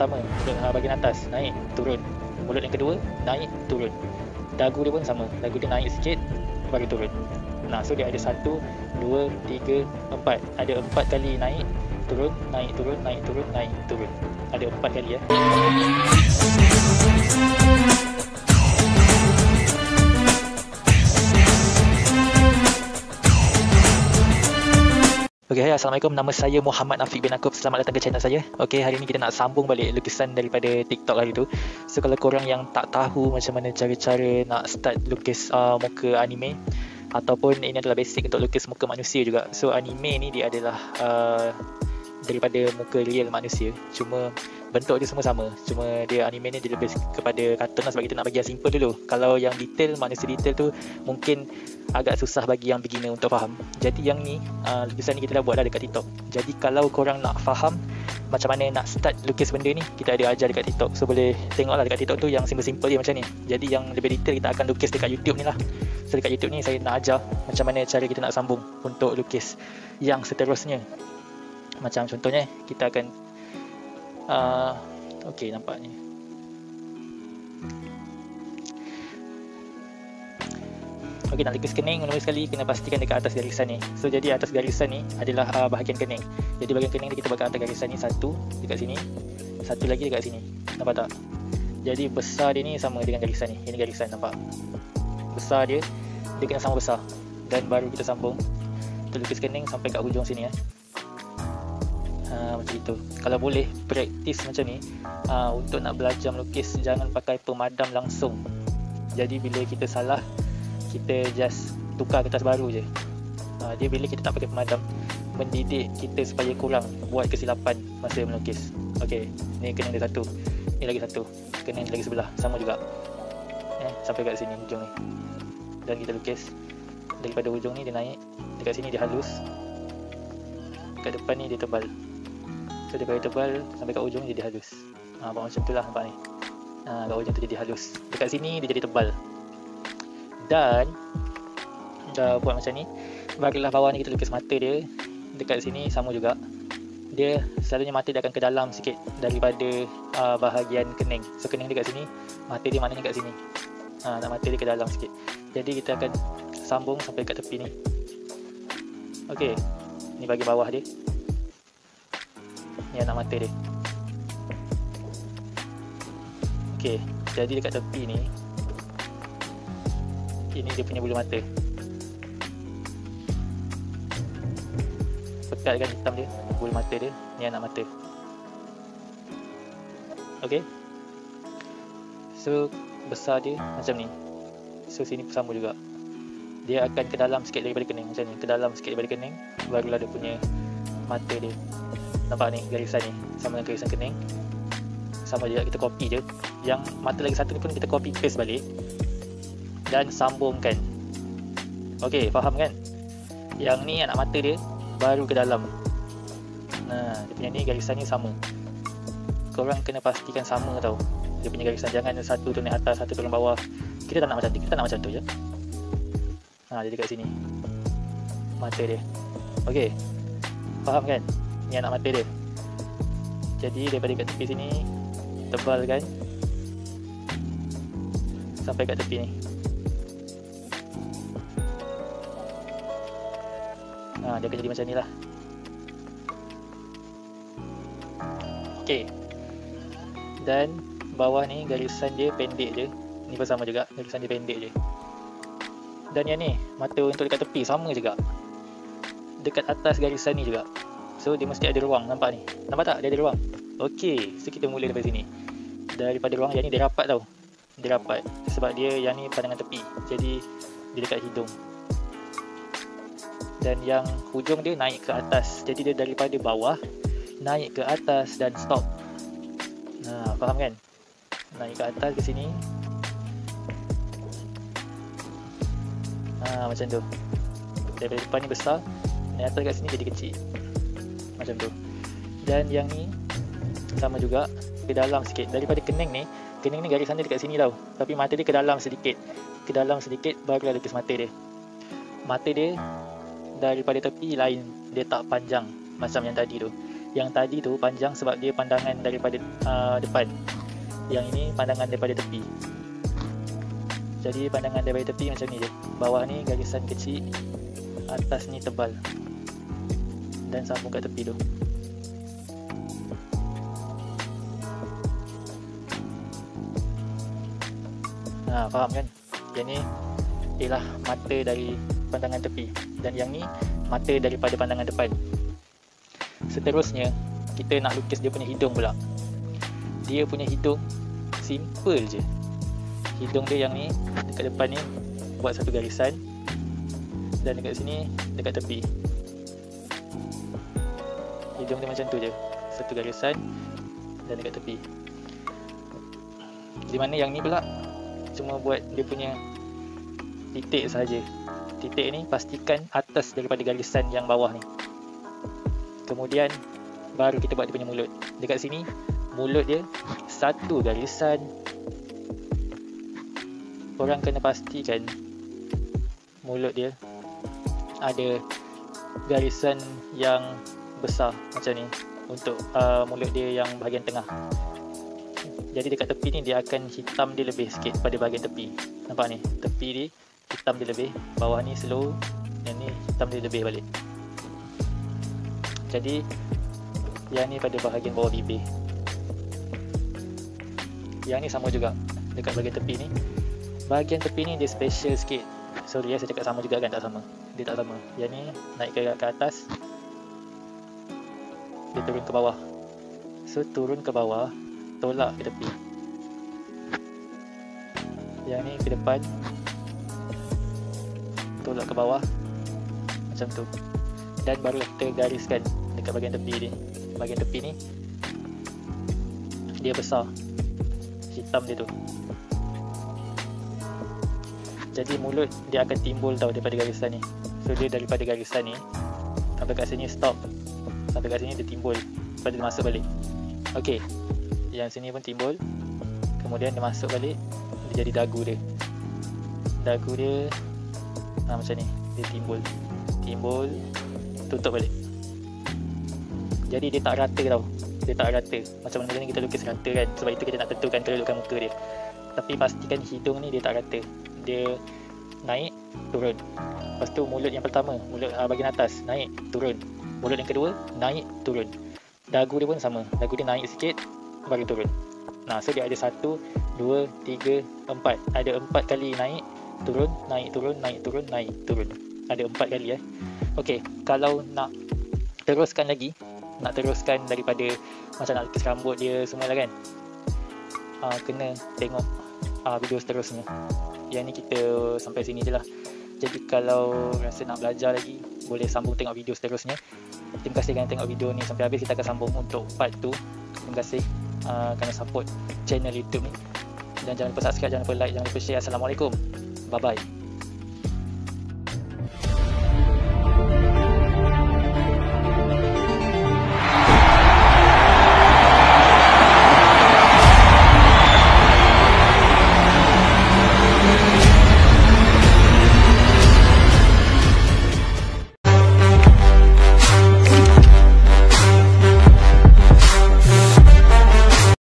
pertama, mulut bahagian atas naik turun, mulut yang kedua naik turun, dagu dia pun sama, dagu dia naik sikit baru turun. Nah, so dia ada 1, 2, 3, 4, ada 4 kali naik turun, naik turun, naik turun, naik turun, ada 4 kali ya. Okay, hai, Assalamualaikum. Nama saya Muhammad Afiq bin Akub. Selamat datang ke channel saya. Okay, hari ni kita nak sambung balik lukisan daripada TikTok hari tu. So, kalau korang yang tak tahu macam mana cara-cara nak start lukis muka anime, ataupun ini adalah basic untuk lukis muka manusia juga. So, anime ni dia adalah daripada muka real manusia. Cuma bentuk dia semua sama. Cuma dia anime ni dia lebih kepada kartun lah, sebab kita nak bagi yang simple dulu. Kalau yang detail, manusia detail tu mungkin agak susah bagi yang beginner untuk faham. Jadi yang ni, lukisan ni kita dah buat dah dekat TikTok. Jadi kalau korang nak faham macam mana nak start lukis benda ni, kita ada ajar dekat TikTok. So boleh tengok lah dekat TikTok tu yang simple-simple dia macam ni. Jadi yang lebih detail kita akan lukis dekat YouTube ni lah. So dekat YouTube ni saya nak ajar macam mana cara kita nak sambung untuk lukis yang seterusnya. Macam contohnya kita akan okay, nampak ni. Okey, nak lukis kening, mula sekali kena pastikan dekat atas garisan ni. So jadi atas garisan ni adalah bahagian kening. Jadi bahagian kening ni kita buat kat atas garisan ni, satu dekat sini, satu lagi dekat sini. Nampak tak? Jadi besar dia ni sama dengan garisan ni. Ini garisan, nampak? Besar dia kena sama besar. Dan baru kita sambung. Kita lukis kening sampai kat hujung sini ya. Macam itu. Kalau boleh praktis macam ni, untuk nak belajar melukis jangan pakai pemadam langsung. Jadi bila kita salah, kita just tukar kertas baru je. Dia bila kita tak pakai pemadam, mendidik kita supaya kurang buat kesilapan masa melukis. Okey, ni kening dia satu, ni lagi satu, kening lagi sebelah, sama juga. Sampai kat sini hujung ni. Dan kita lukis daripada hujung ni dia naik, dekat sini dia halus, kat depan ni dia tebal. So daripada tebal sampai kat hujung dia halus. Macam tu lah, nampak ni. Kat hujung tu jadi halus, dekat sini dia jadi tebal. Dan dah buat macam ni, barulah bawah ni kita lukis mata dia. Dekat sini sama juga. Dia selalunya mata dia akan ke dalam sikit daripada bahagian kening. So kening dia kat sini, mata dia maknanya kat sini. Dan mata dia ke dalam sikit. Jadi kita akan sambung sampai kat tepi ni. Okey, ni bahagian bawah dia. Ni anak mata dia. Okey, jadi dekat tepi ni, ini dia punya bulu mata. Pekat kan hitam dia, bulu mata dia. Ni anak mata. Okey. So besar dia macam ni. So sini pun sama juga. Dia akan ke dalam sikit daripada kening macam ni. Ke dalam sikit daripada kening, barulah dia punya mata dia. Nampak ni garisan ni sama dengan garisan kening. Sama juga, kita copy je. Yang mata lagi satu ni pun kita copy paste balik dan sambungkan. Okey, faham kan? Yang ni anak mata dia baru ke dalam. Dia punya ni garisan ni sama. Korang kena pastikan sama tau. Dia punya garisan, jangan satu tu naik atas, satu turun bawah. Kita tak nak macam tu, kita nak macam tu je. Jadi kat sini mata dia. Okey, faham kan? Ni anak mata dia. Jadi daripada kat tepi sini tebal kan, sampai kat tepi ni. Dia akan jadi macam ni lah. Okey. Dan bawah ni garisan dia pendek je. Ni pun sama juga, garisan dia pendek je. Dan yang ni, mata untuk dekat tepi sama juga. Dekat atas garisan ni juga. So dia mesti ada ruang, nampak ni. Nampak tak? Dia ada ruang. Okey, so kita mula daripada sini. Daripada ruang yang ni dia rapat tau. Dia rapat sebab dia yang ni pandangan tepi. Jadi dia dekat hidung. Dan yang hujung dia naik ke atas. Jadi dia daripada bawah naik ke atas dan stop. Faham kan? Naik ke atas ke sini. Macam tu. Daripada depan ni besar, naik atas kat sini jadi kecil. Macam tu. Dan yang ni sama juga, ke dalam sikit. Daripada kening ni garisan dia dekat sini tau. Tapi mata dia ke dalam sedikit. Ke dalam sedikit barulah lukis mata dia. Mata dia daripada tepi lain, dia tak panjang macam yang tadi tu. Yang tadi tu panjang sebab dia pandangan daripada depan. Yang ini pandangan daripada tepi. Jadi pandangan daripada tepi macam ni je. Bawah ni garisan kecil, atas ni tebal, dan sambung kat tepi tu. Faham kan? Yang ni ialah mata dari pandangan tepi, dan yang ni mata daripada pandangan depan. Seterusnya kita nak lukis dia punya hidung pula. Dia punya hidung simple je. Hidung dia yang ni dekat depan ni buat satu garisan, dan dekat sini dekat tepi. Hidung dia macam tu je, satu garisan dan dekat tepi. Di mana yang ni pula cuma buat dia punya titik saja. Titik ni pastikan atas daripada garisan yang bawah ni. Kemudian baru kita buat dia punya mulut. Dekat sini mulut dia satu garisan. Korang kena pastikan mulut dia ada garisan yang besar macam ni untuk mulut dia yang bahagian tengah. Jadi dekat tepi ni dia akan hitam dia lebih sikit pada bahagian tepi. Nampak ni, tepi ni hitam dia lebih, bawah ni slow, dan ni hitam dia lebih balik. Jadi yang ni pada bahagian bawah bibir. Yang ni sama juga dekat bahagian tepi ni. Bahagian tepi ni dia special sikit. Sorry saya cakap sama juga kan, tak sama. Dia tak sama. Yang ni naik ke atas, dia turun ke bawah. So turun ke bawah, tolak ke tepi. Yang ni ke depan, tolak ke bawah, macam tu. Dan baru kita gariskan dekat bahagian tepi ni. Bahagian tepi ni dia besar, hitam dia tu. Jadi mulut dia akan timbul tau daripada garisan ni. So dia daripada garisan ni sampai kat sini stop, sampai kat sini dia timbul, lepas dia masuk balik. Okey, yang sini pun timbul, kemudian dia masuk balik, dia jadi dagu dia. Dagu dia macam ni, dia timbul, tutup balik. Jadi dia tak rata tau. Dia tak rata. Macam mana ni kita lukis rata kan, sebab itu kita nak tentukan kedudukan muka dia. Tapi pastikan hidung ni dia tak rata. Dia naik, turun. Lepas tu mulut yang pertama, mulut bahagian atas, naik, turun. Mulut yang kedua, naik, turun. Dagu dia pun sama. Dagu dia naik sikit, baru turun. So dia ada 1, 2, 3, 4. Ada 4 kali naik, turun, naik, turun, naik, turun, naik, turun. Ada 4 kali Okey, kalau nak teruskan lagi, nak teruskan daripada macam nak lukis rambut dia semua lah kan, kena tengok video seterusnya. Yang ni kita sampai sini je lah. Jadi kalau rasa nak belajar lagi, boleh sambung tengok video seterusnya. Terima kasih kerana tengok video ni sampai habis. Kita akan sambung untuk part 2. Terima kasih kerana support channel YouTube ni. Dan jangan lupa subscribe, jangan lupa like, jangan lupa share. Assalamualaikum. Bye bye.